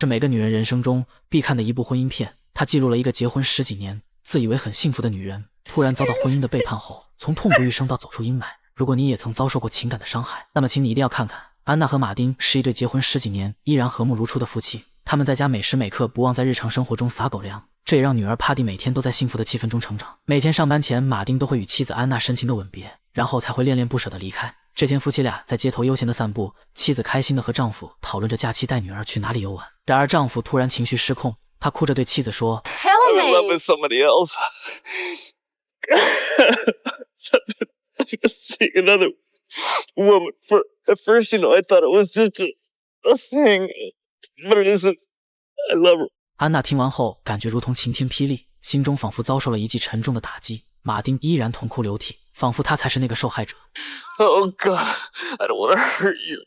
是每个女人人生中必看的一部婚姻片。它记录了一个结婚10几年、自以为很幸福的女人，突然遭到婚姻的背叛后，从痛不欲生到走出阴霾。如果你也曾遭受过情感的伤害，那么请你一定要看看。安娜和马丁是一对结婚10几年依然和睦如初的夫妻，他们在家每时每刻不忘在日常生活中撒狗粮，这也让女儿帕蒂每天都在幸福的气氛中成长。每天上班前，马丁都会与妻子安娜深情的吻别，然后才会恋恋不舍的离开。这天夫妻俩在街头悠闲的散步，妻子开心的和丈夫讨论着假期带女儿去哪里游玩。然而丈夫突然情绪失控，他哭着对妻子说 Tell me. I'm in love with somebody else. I'm seeing another woman. At first, I thought it was just a thing, but it isn't. I love her. 安娜听完后感觉如同晴天霹雳，心中仿佛遭受了一记沉重的打击。马丁依然痛哭流涕，仿佛他才是那个受害者。Oh God, I don't want to hurt you.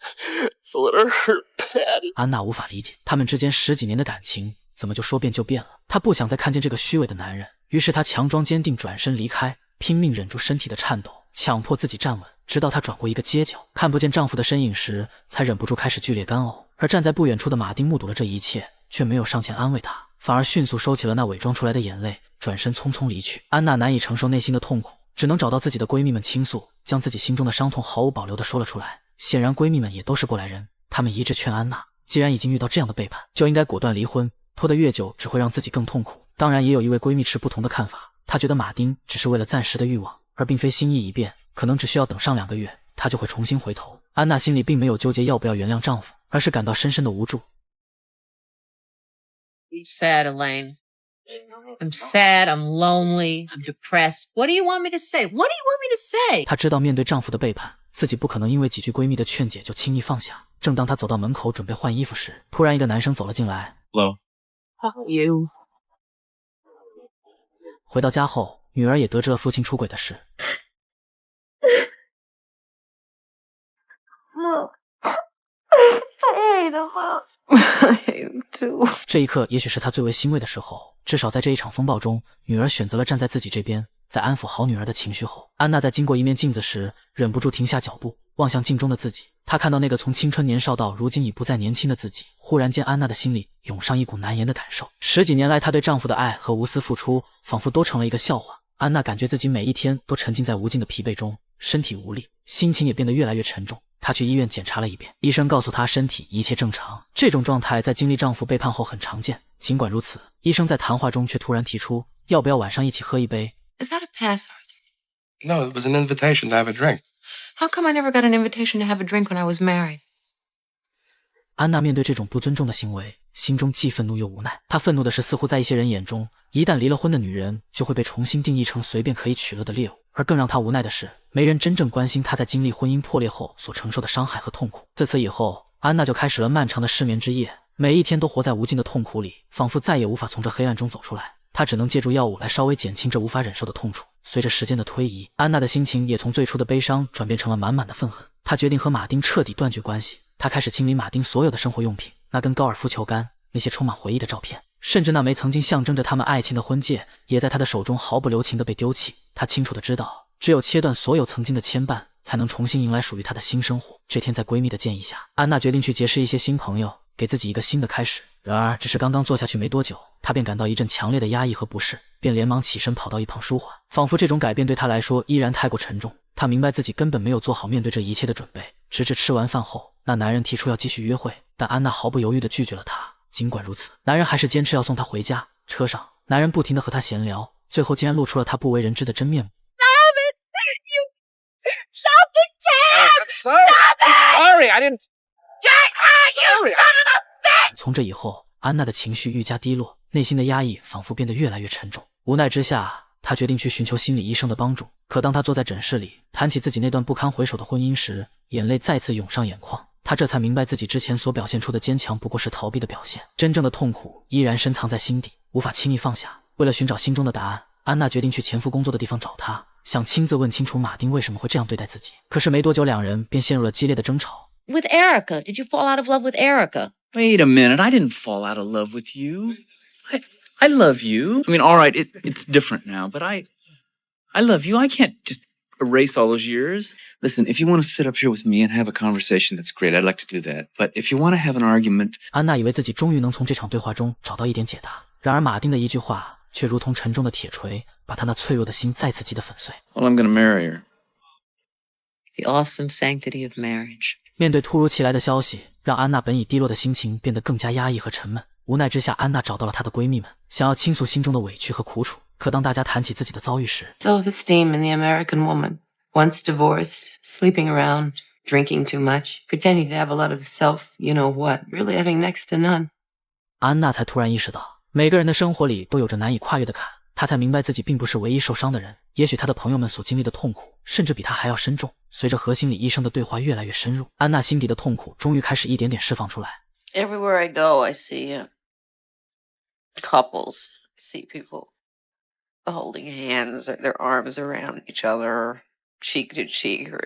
I want to hurt Patty. 安娜无法理解他们之间10几年的感情怎么就说变就变了。她不想再看见这个虚伪的男人，于是她强装坚定转身离开，拼命忍住身体的颤抖，强迫自己站稳，直到她转过一个街角，看不见丈夫的身影时，才忍不住开始剧烈干呕。而站在不远处的马丁目睹了这一切，却没有上前安慰她，反而迅速收起了那伪装出来的眼泪，转身匆匆离去。安娜难以承受内心的痛苦，只能找到自己的闺蜜们倾诉，将自己心中的伤痛毫无保留地说了出来。显然闺蜜们也都是过来人，她们一致劝安娜，既然已经遇到这样的背叛，就应该果断离婚，拖得越久只会让自己更痛苦。当然也有一位闺蜜持不同的看法，她觉得马丁只是为了暂时的欲望，而并非心意已变，可能只需要等上2个月，她就会重新回头。安娜心里并没有纠结要不要原谅丈夫，而是感到深深的无助。I'm sad, Elaine. I'm sad, I'm lonely, I'm depressed. What do you want me to say? What do you want me to say? 她知道面对丈夫的背叛，自己不可能因为几句闺蜜的劝解就轻易放下。正当她走到门口准备换衣服时，突然一个男生走了进来。 Hello. How are you? 回到家后，女儿也得知了父亲出轨的事。Mom, I hate him. I hate him too. 这一刻也许是她最为欣慰的时候，至少在这一场风暴中，女儿选择了站在自己这边。在安抚好女儿的情绪后，安娜在经过一面镜子时，忍不住停下脚步，望向镜中的自己。她看到那个从青春年少到如今已不再年轻的自己，忽然间安娜的心里涌上一股难言的感受。10几年来，她对丈夫的爱和无私付出，仿佛都成了一个笑话。安娜感觉自己每一天都沉浸在无尽的疲惫中，身体无力，心情也变得越来越沉重。她去医院检查了一遍，医生告诉她身体一切正常。这种状态在经历丈夫背叛后很常见。尽管如此，医生在谈话中却突然提出，要不要晚上一起喝一杯。 Is that a pass, Arthur? No, it was an invitation to have a drink. How come I never got an invitation to have a drink when I was married? 安娜面对这种不尊重的行为，心中既愤怒又无奈。她愤怒的是，似乎在一些人眼中，一旦离了婚的女人就会被重新定义成随便可以取乐的猎物。而更让她无奈的是，没人真正关心她在经历婚姻破裂后所承受的伤害和痛苦。自此以后，安娜就开始了漫长的失眠之夜，每一天都活在无尽的痛苦里，仿佛再也无法从这黑暗中走出来。她只能借助药物来稍微减轻这无法忍受的痛楚。随着时间的推移，安娜的心情也从最初的悲伤转变成了满满的愤恨。她决定和马丁彻底断绝关系。她开始清理马丁所有的生活用品，那根高尔夫球杆，那些充满回忆的照片，甚至那枚曾经象征着他们爱情的婚戒，也在她的手中毫不留情地被丢弃。她清楚地知道，只有切断所有曾经的牵绊，才能重新迎来属于她的新生活。这天，在闺蜜的建议下，安娜决定去结识一些新朋友，给自己一个新的开始。然而，只是刚刚坐下去没多久，她便感到一阵强烈的压抑和不适，便连忙起身跑到一旁舒缓。仿佛这种改变对她来说依然太过沉重。她明白自己根本没有做好面对这一切的准备。直至吃完饭后，那男人提出要继续约会，但安娜毫不犹豫地拒绝了他。尽管如此，男人还是坚持要送她回家。车上，男人不停地和她闲聊，最后竟然露出了他不为人知的真面目。Stop the cab! Stop it! Sorry, I didn't. Jack, you son of a bitch! 从这以后，安娜的情绪愈加低落，内心的压抑仿佛变得越来越沉重。无奈之下，她决定去寻求心理医生的帮助。可当她坐在诊室里谈起自己那段不堪回首的婚姻时，眼泪再次涌上眼眶。她这才明白自己之前所表现出的坚强不过是逃避的表现，真正的痛苦依然深藏在心底，无法轻易放下。为了寻找心中的答案，安娜决定去前夫工作的地方找他，想亲自问清楚马丁为什么会这样对待自己。可是没多久，两人便陷入了激烈的争吵。 With Erica, did you fall out of love with Erica? Wait a minute, I didn't fall out of love with you. I love you. I mean, all right, it's different now, but I love you. I can't just erase all those years. Listen, if you want to sit up here with me and have a conversation, that's great. I'd like to do that. But if you want to have an argument...安娜以为自己终于能从这场对话中找到一点解答，然而马丁的一句话却如同沉重的铁锤，把他那脆弱的心再次击得粉碎。Well, I'm gonna marry her. The awesome sanctity of marriage. 面对突如其来的消息，让安娜本已低落的心情变得更加压抑和沉闷。无奈之下，安娜找到了她的闺蜜们，想要倾诉心中的委屈和苦楚。可当大家谈起自己的遭遇时， Self-esteem in the American woman. Once divorced, sleeping around, drinking too much, pretending to have a lot of self-you-know-what, really having next to none. 安娜才突然意识到，每个人的生活里都有着难以跨越的坎。她才明白自己并不是唯一受伤的人，也许她的朋友们所经历的痛苦，甚至比她还要深重。随着和心理医生的对话越来越深入，安娜心底的痛苦终于开始一点点释放出来。 Everywhere I go, I see couples. I see people holding hands or their arms around each other, cheek to cheek. Or...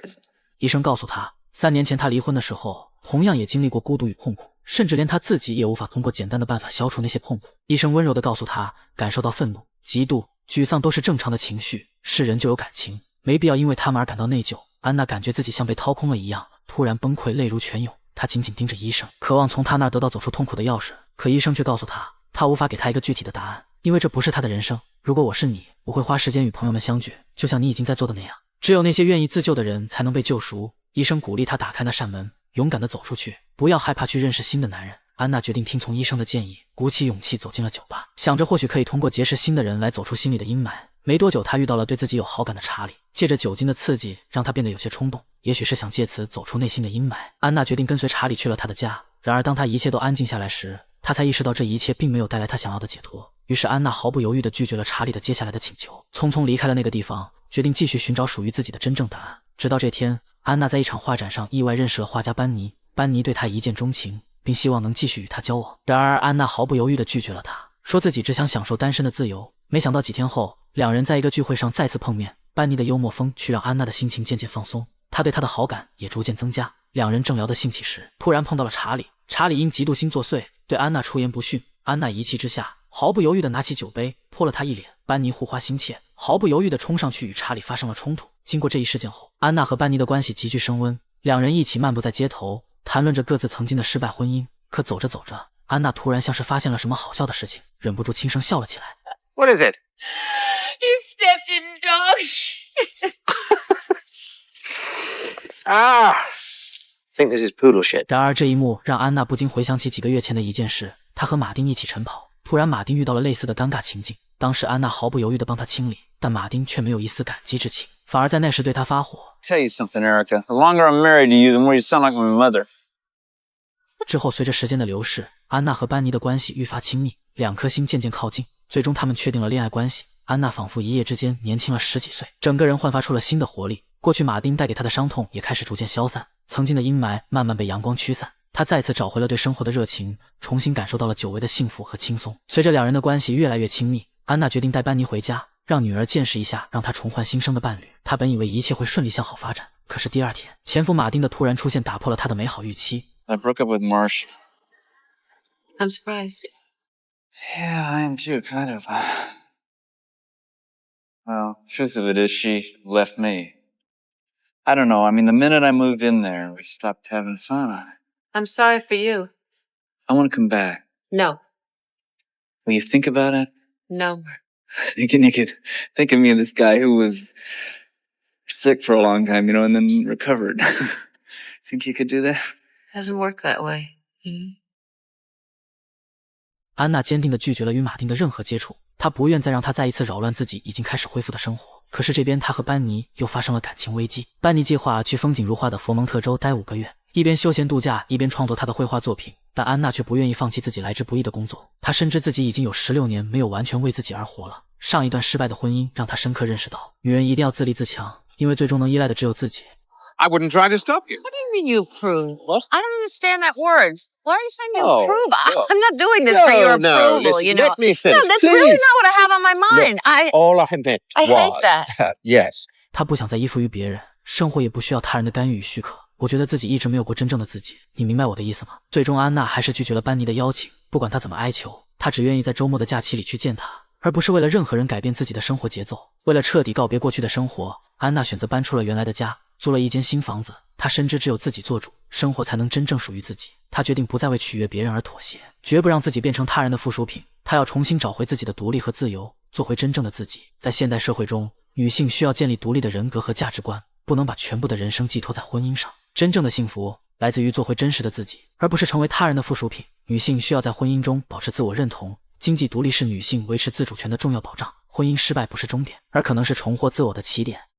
医生告诉她，3年前她离婚的时候，同样也经历过孤独与痛苦，甚至连她自己也无法通过简单的办法消除那些痛苦。医生温柔地告诉她，感受到愤怒、嫉妒、沮丧都是正常的情绪，是人就有感情，没必要因为他们而感到内疚。安娜感觉自己像被掏空了一样，突然崩溃，泪如泉涌。她紧紧盯着医生，渴望从他那儿得到走出痛苦的钥匙。可医生却告诉她，他无法给她一个具体的答案，因为这不是她的人生。如果我是你，我会花时间与朋友们相聚，就像你已经在做的那样。只有那些愿意自救的人才能被救赎。医生鼓励她打开那扇门，勇敢地走出去，不要害怕去认识新的男人。安娜决定听从医生的建议，鼓起勇气走进了酒吧，想着或许可以通过结识新的人来走出心里的阴霾。没多久，她遇到了对自己有好感的查理，借着酒精的刺激，让她变得有些冲动，也许是想借此走出内心的阴霾。安娜决定跟随查理去了他的家，然而当她一切都安静下来时，她才意识到这一切并没有带来她想要的解脱。于是安娜毫不犹豫地拒绝了查理的接下来的请求，匆匆离开了那个地方，决定继续寻找属于自己的真正答案。直到这天，安娜在一场画展上意外认识了画家班尼，班尼对她一见钟情，并希望能继续与她交往。然而安娜毫不犹豫地拒绝了他，说自己只想享受单身的自由。没想到几天后，两人在一个聚会上再次碰面，班尼的幽默风趣让安娜的心情渐渐放松，她对他的好感也逐渐增加。两人正聊得兴起时，突然碰到了查理。查理因嫉妒心作祟，对安娜出言不逊。安娜一气之下，毫不犹豫地拿起酒杯泼了他一脸。班尼护花心切，毫不犹豫地冲上去与查理发生了冲突。经过这一事件后，安娜和班尼的关系急剧升温，两人一起漫步在街头，谈论着各自曾经的失败婚姻。可走着走着，安娜突然像是发现了什么好笑的事情，忍不住轻声笑了起来。 What is it? You stepped in dog shit. Ah! I think this is poodle shit. 然而这一幕让安娜不禁回想起几个月前的一件事，她和马丁一起晨跑，突然马丁遇到了类似的尴尬情境，当时安娜毫不犹豫地帮他清理，但马丁却没有一丝感激之情，反而在那时对他发火。 Tell you something, Erica. The longer I'm married to you, the more you sound like my mother. 之后随着时间的流逝，安娜和班尼的关系愈发亲密，两颗心渐渐靠近，最终他们确定了恋爱关系。安娜仿佛一夜之间年轻了10几岁，整个人焕发出了新的活力。过去马丁带给她的伤痛也开始逐渐消散，曾经的阴霾慢慢被阳光驱散，她再次找回了对生活的热情，重新感受到了久违的幸福和轻松。随着两人的关系越来越亲密，安娜决定带班尼回家，让女儿见识一下让她重焕新生的伴侣。她本以为一切会顺利向好发展，可是第二天，前夫马丁的突然出现打破了她的美好预期。 I broke up with Marsh. I'm surprised. Yeah, I am too, kind of. Well, truth of it is she left me. I don't know. I mean, the minute I moved in there, we stopped having fun. I'm sorry for you. I want to come back. No. Will you think about it? No. Thinking you could think of me and this guy who was sick for a long time, you know, and then recovered. Think you could do that? Doesn't work that way. 安娜坚定地拒绝了与马丁的任何接触，她不愿再让他再一次扰乱自己已经开始恢复的生活。可是这边她和班尼又发生了感情危机。班尼计划去风景如画的佛蒙特州待5个月，一边休闲度假，一边创作他的绘画作品。但安娜却不愿意放弃自己来之不易的工作。她深知自己已经有16年没有完全为自己而活了。上一段失败的婚姻让她深刻认识到，女人一定要自立自强，因为最终能依赖的只有自己。 I wouldn't try to stop you. What do you mean you approve? What? I don't understand that word. Why are you saying you Oh, approve? no. I'm not doing this for your approval, listen, you know. let me finish. No, that's Please. really not what I have on my mind. All I meant I hate was that. Yes. 她不想再依附于别人，生活也不需要他人的干预与许可。我觉得自己一直没有过真正的自己，你明白我的意思吗？最终安娜还是拒绝了班尼的邀请，不管他怎么哀求，她只愿意在周末的假期里去见他。而不是为了任何人改变自己的生活节奏。为了彻底告别过去的生活，安娜选择搬出了原来的家，租了一间新房子。她深知只有自己做主，生活才能真正属于自己。她决定不再为取悦别人而妥协，绝不让自己变成他人的附属品。她要重新找回自己的独立和自由，做回真正的自己。在现代社会中，女性需要建立独立的人格和价值观，不能把全部的人生寄托在婚姻上。真正的幸福来自于做回真实的自己，而不是成为他人的附属品。女性需要在婚姻中保持自我认同，经济独立是女性维持自主权的重要保障。婚姻失败不是终点，而可能是重获自我的起点。